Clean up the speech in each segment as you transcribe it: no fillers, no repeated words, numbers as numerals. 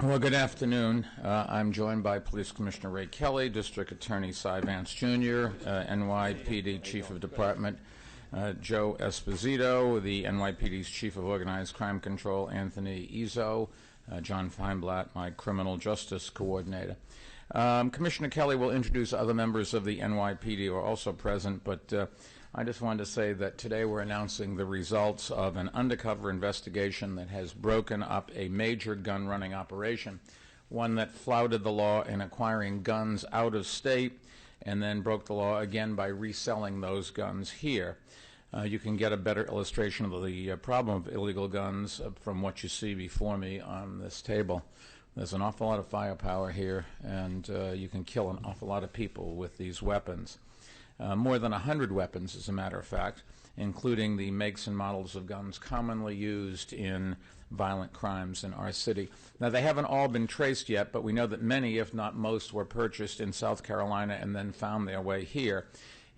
Well, good afternoon. I'm joined by Police Commissioner Ray Kelly, District Attorney Vance Jr., NYPD Chief of Department Joe Esposito, the NYPD's Chief of Organized Crime Control Anthony Izzo, John Feinblatt, my Criminal Justice Coordinator. Commissioner Kelly will introduce other members of the NYPD who are also present, but I just wanted to say that today we're announcing the results of an undercover investigation that has broken up a major gun-running operation, one that flouted the law in acquiring guns out of state and then broke the law again by reselling those guns here. You can get a better illustration of the problem of illegal guns from what you see before me on this table. There's an awful lot of firepower here, and you can kill an awful lot of people with these weapons. More than 100 weapons, as a matter of fact, including the makes and models of guns commonly used in violent crimes in our city. Now, they haven't all been traced yet, but we know that many, if not most, were purchased in South Carolina and then found their way here.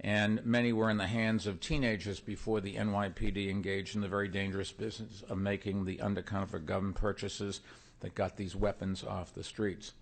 And many were in the hands of teenagers before the NYPD engaged in the very dangerous business of making the undercover gun purchases that got these weapons off the streets.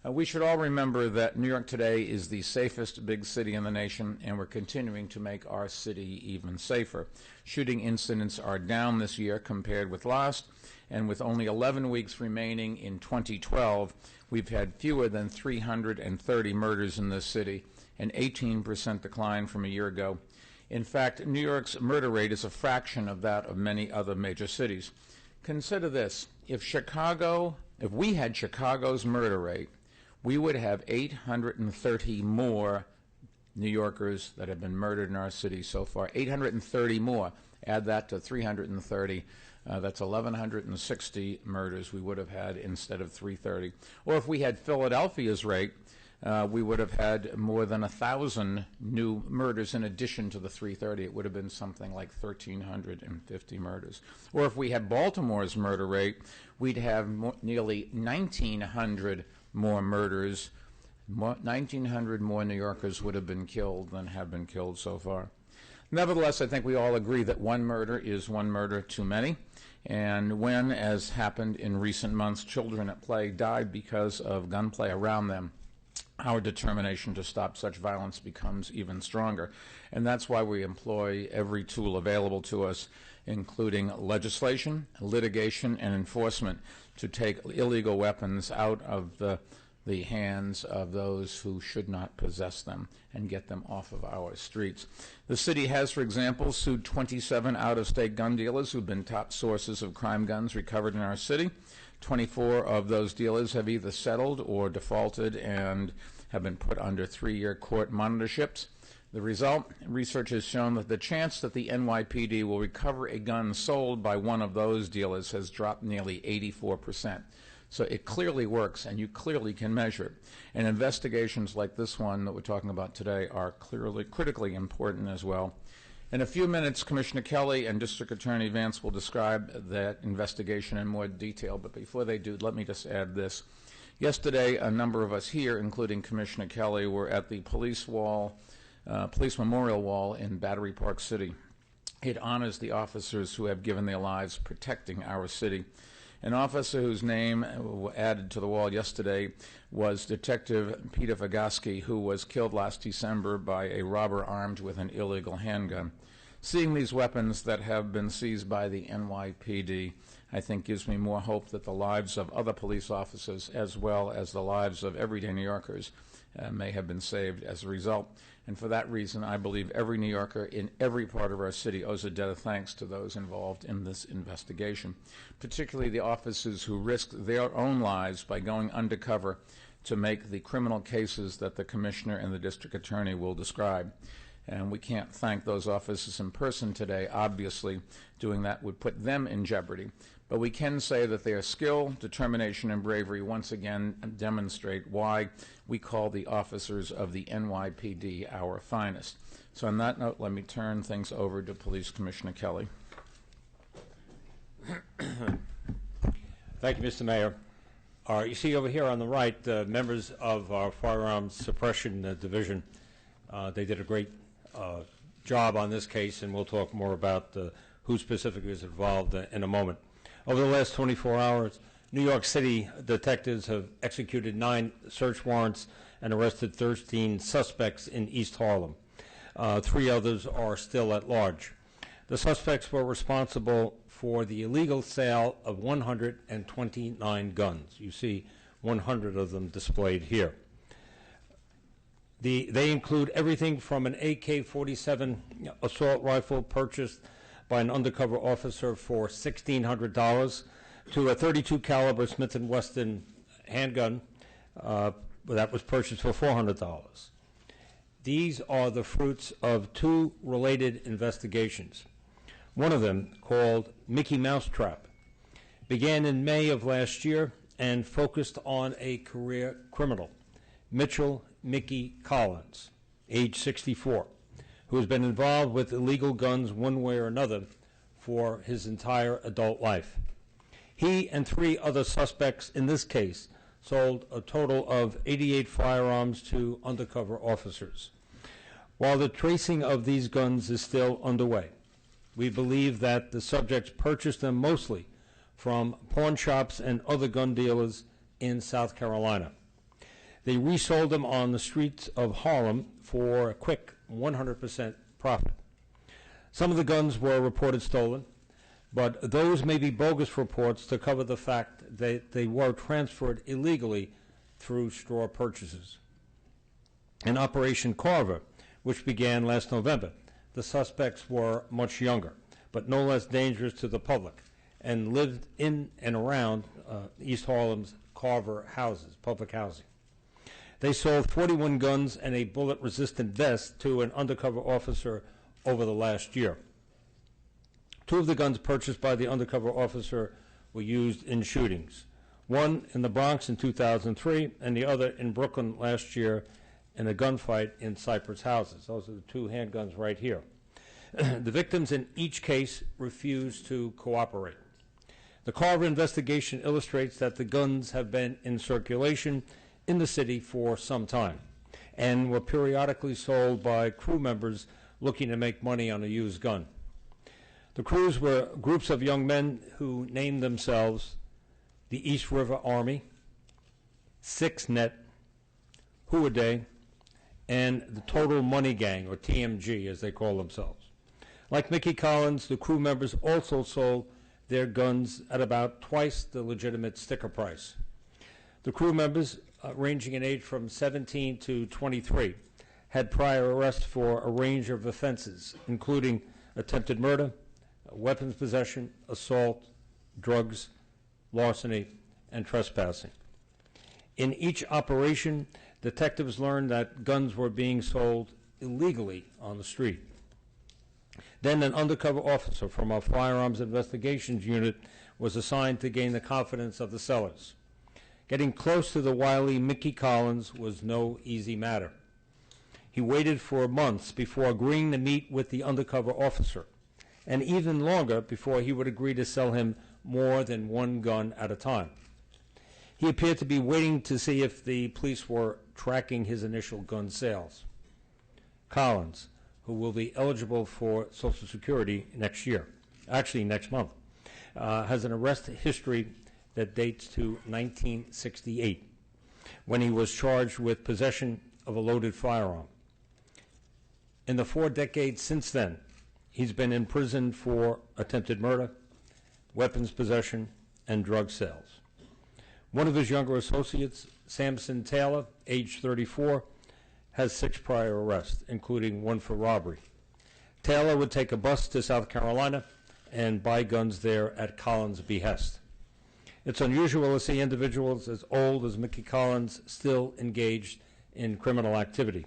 We should all remember that New York today is the safest big city in the nation, and we're continuing to make our city even safer. Shooting incidents are down this year compared with last, and with only 11 weeks remaining in 2012, we've had fewer than 330 murders in this city, an 18% decline from a year ago. In fact, New York's murder rate is a fraction of that of many other major cities. Consider this: if we had Chicago's murder rate, we would have 830 more New Yorkers that have been murdered in our city so far. 830 more. Add that to 330. That's 1,160 murders we would have had instead of 330. Or if we had Philadelphia's rate, we would have had more than 1,000 new murders in addition to the 330. It would have been something like 1,350 murders. Or if we had Baltimore's murder rate, we'd have nearly 1,900 more murders. 1,900 more New Yorkers would have been killed than have been killed so far. Nevertheless, I think we all agree that one murder is one murder too many. And when, as happened in recent months, children at play died because of gunplay around them, our determination to stop such violence becomes even stronger. And that's why we employ every tool available to us, including legislation, litigation, and enforcement, to take illegal weapons out of the hands of those who should not possess them and get them off of our streets. The city has, for example, sued 27 out-of-state gun dealers who've been top sources of crime guns recovered in our city. 24 of those dealers have either settled or defaulted and have been put under 3-year court monitorships. The result, research has shown that the chance that the NYPD will recover a gun sold by one of those dealers has dropped nearly 84%. So it clearly works, and you clearly can measure it. And investigations like this one that we're talking about today are clearly critically important as well. In a few minutes, Commissioner Kelly and District Attorney Vance will describe that investigation in more detail, but before they do, let me just add this. Yesterday, a number of us here, including Commissioner Kelly, were at the police memorial wall in Battery Park City. It honors the officers who have given their lives protecting our city. An officer whose name added to the wall yesterday was Detective Peter Vygotsky, who was killed last December by a robber armed with an illegal handgun. Seeing these weapons that have been seized by the NYPD, I think gives me more hope that the lives of other police officers, as well as the lives of everyday New Yorkers, may have been saved as a result. And for that reason, I believe every New Yorker in every part of our city owes a debt of thanks to those involved in this investigation, particularly the officers who risked their own lives by going undercover to make the criminal cases that the Commissioner and the District Attorney will describe. And we can't thank those officers in person today. Obviously, doing that would put them in jeopardy. But we can say that their skill, determination, and bravery once again demonstrate why we call the officers of the NYPD our finest. So on that note, let me turn things over to Police Commissioner Kelly. Thank you, Mr. Mayor. You see over here on the right, members of our Firearms Suppression Division. They did a great job on this case, and we'll talk more about who specifically is involved in a moment. Over the last 24 hours, New York City detectives have executed 9 search warrants and arrested 13 suspects in East Harlem. 3 others are still at large. The suspects were responsible for the illegal sale of 129 guns. You see 100 of them displayed here. They include everything from an AK-47 assault rifle purchased by an undercover officer for $1,600 to a .32 caliber Smith & Wesson handgun that was purchased for $400. These are the fruits of 2 related investigations. One of them, called Mickey Mouse Trap, began in May of last year and focused on a career criminal, Mitchell Mickey Collins, age 64, who has been involved with illegal guns one way or another for his entire adult life. He and 3 other suspects in this case sold a total of 88 firearms to undercover officers. While the tracing of these guns is still underway, we believe that the subjects purchased them mostly from pawn shops and other gun dealers in South Carolina. They resold them on the streets of Harlem for a quick 100% profit. Some of the guns were reported stolen, but those may be bogus reports to cover the fact that they were transferred illegally through straw purchases. In Operation Carver, which began last November, the suspects were much younger, but no less dangerous to the public, and lived in and around East Harlem's Carver houses, public housing. They sold 41 guns and a bullet-resistant vest to an undercover officer over the last year. 2 of the guns purchased by the undercover officer were used in shootings, one in the Bronx in 2003 and the other in Brooklyn last year in a gunfight in Cypress houses. Those are the 2 handguns right here. The victims in each case refused to cooperate. The Carver investigation illustrates that the guns have been in circulation in the city for some time and were periodically sold by crew members looking to make money on a used gun. The crews were groups of young men who named themselves the East River Army, 6net, Hooaday, and the Total Money Gang, or TMG as they call themselves. Like Mickey Collins, the crew members also sold their guns at about twice the legitimate sticker price. The crew members, ranging in age from 17 to 23, had prior arrests for a range of offenses, including attempted murder, weapons possession, assault, drugs, larceny, and trespassing. In each operation, detectives learned that guns were being sold illegally on the street. Then an undercover officer from our Firearms Investigations Unit was assigned to gain the confidence of the sellers. Getting close to the wily Mickey Collins was no easy matter. He waited for months before agreeing to meet with the undercover officer, and even longer before he would agree to sell him more than 1 gun at a time. He appeared to be waiting to see if the police were tracking his initial gun sales. Collins, who will be eligible for Social Security next year, actually next month, has an arrest history that dates to 1968, when he was charged with possession of a loaded firearm. In the 4 decades since then, he's been in prison for attempted murder, weapons possession, and drug sales. One of his younger associates, Samson Taylor, age 34, has 6 prior arrests, including 1 for robbery. Taylor would take a bus to South Carolina and buy guns there at Collins' behest. It's unusual to see individuals as old as Mickey Collins still engaged in criminal activity.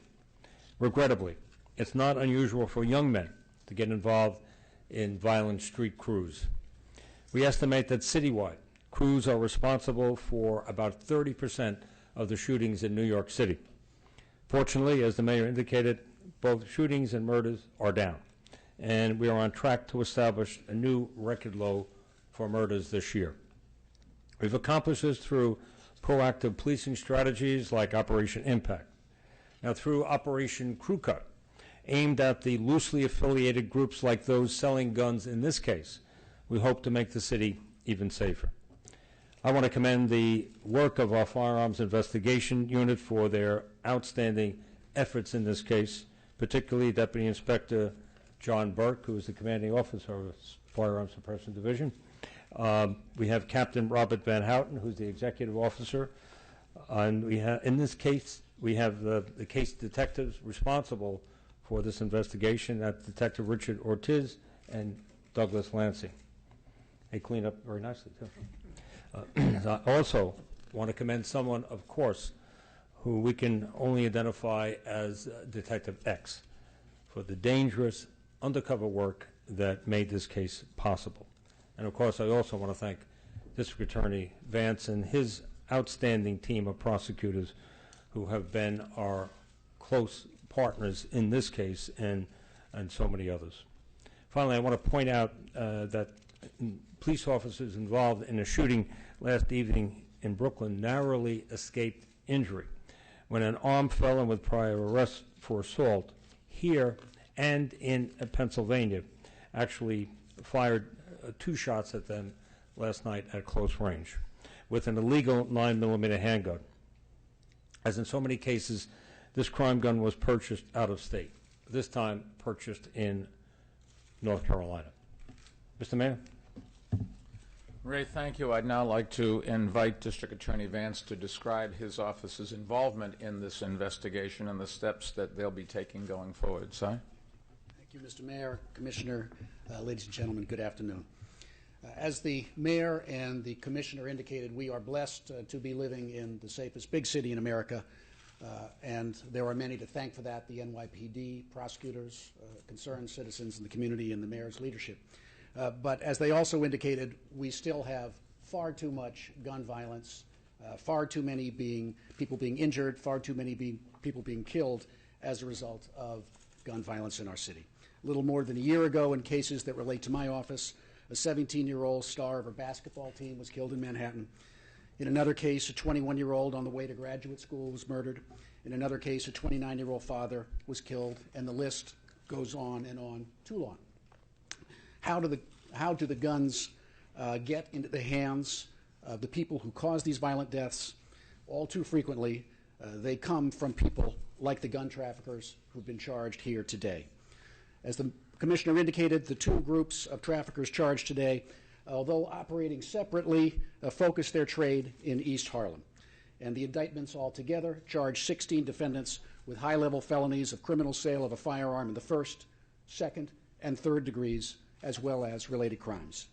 Regrettably, it's not unusual for young men to get involved in violent street crews. We estimate that citywide, crews are responsible for about 30% of the shootings in New York City. Fortunately, as the mayor indicated, both shootings and murders are down, and we are on track to establish a new record low for murders this year. We've accomplished this through proactive policing strategies like Operation Impact. Now, through Operation Crew Cut, aimed at the loosely affiliated groups like those selling guns in this case, we hope to make the city even safer. I want to commend the work of our Firearms Investigation Unit for their outstanding efforts in this case, particularly Deputy Inspector John Burke, who is the commanding officer of Firearms Suppression Division. We have Captain Robert Van Houten, who's the executive officer. And we have, in this case, we have the case detectives responsible for this investigation, that's Detective Richard Ortiz and Douglas Lansing. They clean up very nicely, too. I also want to commend someone, of course, who we can only identify as Detective X for the dangerous undercover work that made this case possible. And, of course, I also want to thank District Attorney Vance and his outstanding team of prosecutors who have been our close partners in this case and so many others. Finally, I want to point out that police officers involved in a shooting last evening in Brooklyn narrowly escaped injury when an armed felon with prior arrest for assault here and in Pennsylvania actually fired 2 shots at them last night at close range with an illegal 9mm handgun. As in so many cases, this crime gun was purchased out of state, this time purchased in North Carolina. Mr. Mayor? Ray, thank you. I'd now like to invite District Attorney Vance to describe his office's involvement in this investigation and the steps that they'll be taking going forward. Sir? Thank you, Mr. Mayor, Commissioner, ladies and gentlemen, good afternoon. As the Mayor and the Commissioner indicated, we are blessed to be living in the safest big city in America, and there are many to thank for that, the NYPD, prosecutors, concerned citizens in the community, and the Mayor's leadership. But as they also indicated, we still have far too much gun violence, far too many people being injured, far too many people being killed as a result of gun violence in our city. A little more than a year ago, in cases that relate to my office, a 17-year-old star of a basketball team was killed in Manhattan. In another case, a 21-year-old on the way to graduate school was murdered. In another case, a 29-year-old father was killed, and the list goes on and on too long. How do the guns get into the hands of the people who cause these violent deaths? All too frequently, they come from people like the gun traffickers who've been charged here today. As the Commissioner indicated, the 2 groups of traffickers charged today, although operating separately, focus their trade in East Harlem. And the indictments altogether charge 16 defendants with high-level felonies of criminal sale of a firearm in the 1st, 2nd, and 3rd degrees, as well as related crimes.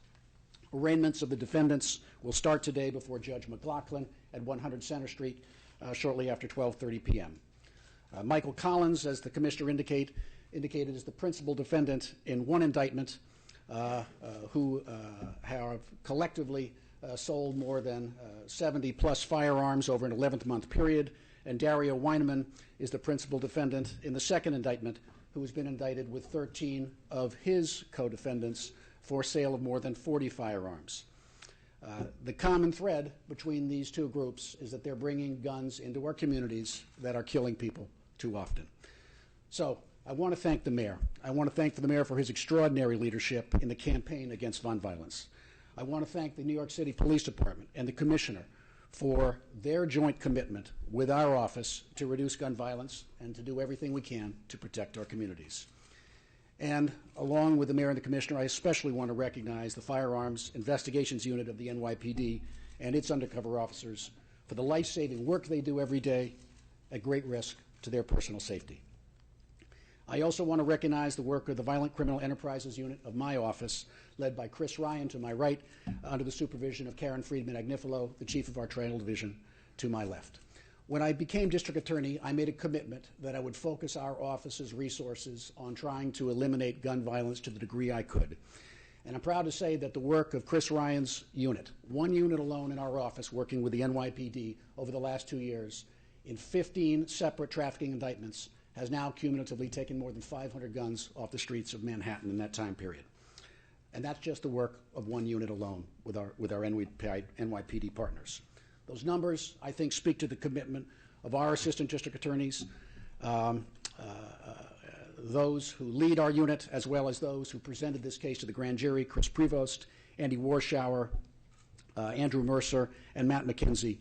Arraignments of the defendants will start today before Judge McLaughlin at 100 Center Street shortly after 12:30 p.m. Michael Collins, as the Commissioner indicated, is the principal defendant in one indictment who have collectively sold more than 70-plus firearms over an 11-month period, and Dario Weineman is the principal defendant in the 2nd indictment, who has been indicted with 13 of his co-defendants for sale of more than 40 firearms. The common thread between these 2 groups is that they're bringing guns into our communities that are killing people too often. So I want to thank the Mayor. I want to thank the Mayor for his extraordinary leadership in the campaign against gun violence. I want to thank the New York City Police Department and the Commissioner for their joint commitment with our office to reduce gun violence and to do everything we can to protect our communities. And along with the Mayor and the Commissioner, I especially want to recognize the Firearms Investigations Unit of the NYPD and its undercover officers for the life-saving work they do every day at great risk to their personal safety. I also want to recognize the work of the Violent Criminal Enterprises Unit of my office, led by Chris Ryan to my right, under the supervision of Karen Friedman-Agnifilo, the chief of our Triangle Division, to my left. When I became district attorney, I made a commitment that I would focus our office's resources on trying to eliminate gun violence to the degree I could. And I'm proud to say that the work of Chris Ryan's unit, one unit alone in our office working with the NYPD over the last 2 years, in 15 separate trafficking indictments, has now cumulatively taken more than 500 guns off the streets of Manhattan in that time period. And that's just the work of one unit alone with our NYPD partners. Those numbers, I think, speak to the commitment of our assistant district attorneys, those who lead our unit, as well as those who presented this case to the grand jury, Chris Prevost, Andy Warschauer, Andrew Mercer, and Matt McKenzie,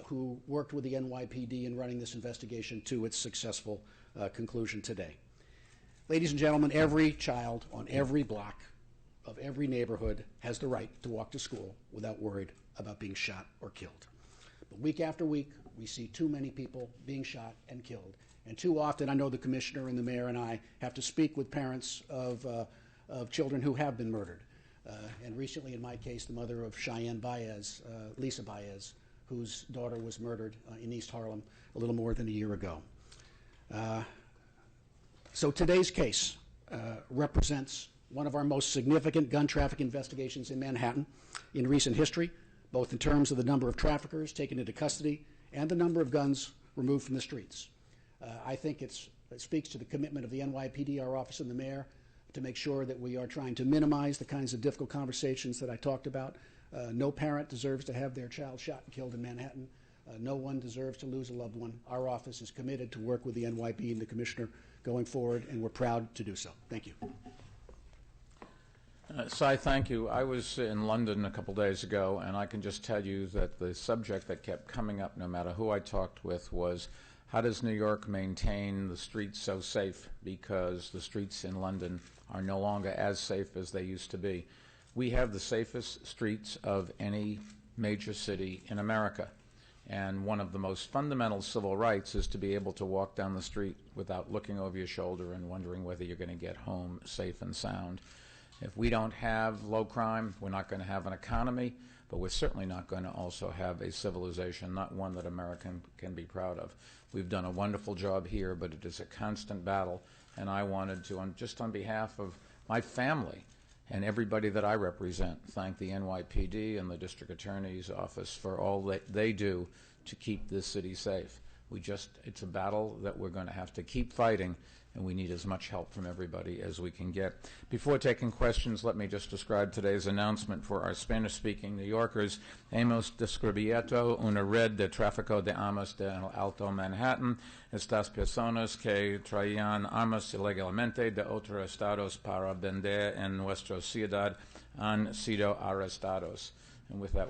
who worked with the NYPD in running this investigation to its successful conclusion today. Ladies and gentlemen, every child on every block of every neighborhood has the right to walk to school without worried about being shot or killed. But week after week, we see too many people being shot and killed. And too often, I know the Commissioner and the Mayor and I have to speak with parents of children who have been murdered. And recently, in my case, the mother of Cheyenne Baez, Lisa Baez, whose daughter was murdered in East Harlem a little more than a year ago. So today's case represents one of our most significant gun traffic investigations in Manhattan in recent history, both in terms of the number of traffickers taken into custody and the number of guns removed from the streets. I think it speaks to the commitment of the NYPD, our office, and the Mayor to make sure that we are trying to minimize the kinds of difficult conversations that I talked about. No parent deserves to have their child shot and killed in Manhattan. No one deserves to lose a loved one. Our office is committed to work with the NYPD and the Commissioner going forward, and we're proud to do so. Thank you. Cy, thank you. I was in London a couple days ago, and I can just tell you that the subject that kept coming up no matter who I talked with was, how does New York maintain the streets so safe? Because the streets in London are no longer as safe as they used to be. We have the safest streets of any major city in America. And one of the most fundamental civil rights is to be able to walk down the street without looking over your shoulder and wondering whether you're going to get home safe and sound. If we don't have low crime, we're not going to have an economy, but we're certainly not going to also have a civilization, not one that America can be proud of. We've done a wonderful job here, but it is a constant battle, and I wanted to, just on behalf of my family and everybody that I represent, thank the NYPD and the District Attorney's Office for all that they do to keep this city safe. It's a battle that we're going to have to keep fighting, and we need as much help from everybody as we can get. Before taking questions, let me just describe today's announcement for our Spanish-speaking New Yorkers. Hemos descubierto una red de tráfico de armas de Alto Manhattan. Estas personas que traían armas ilegalmente de otros estados para vender en nuestra ciudad han sido arrestados. And with that, we'll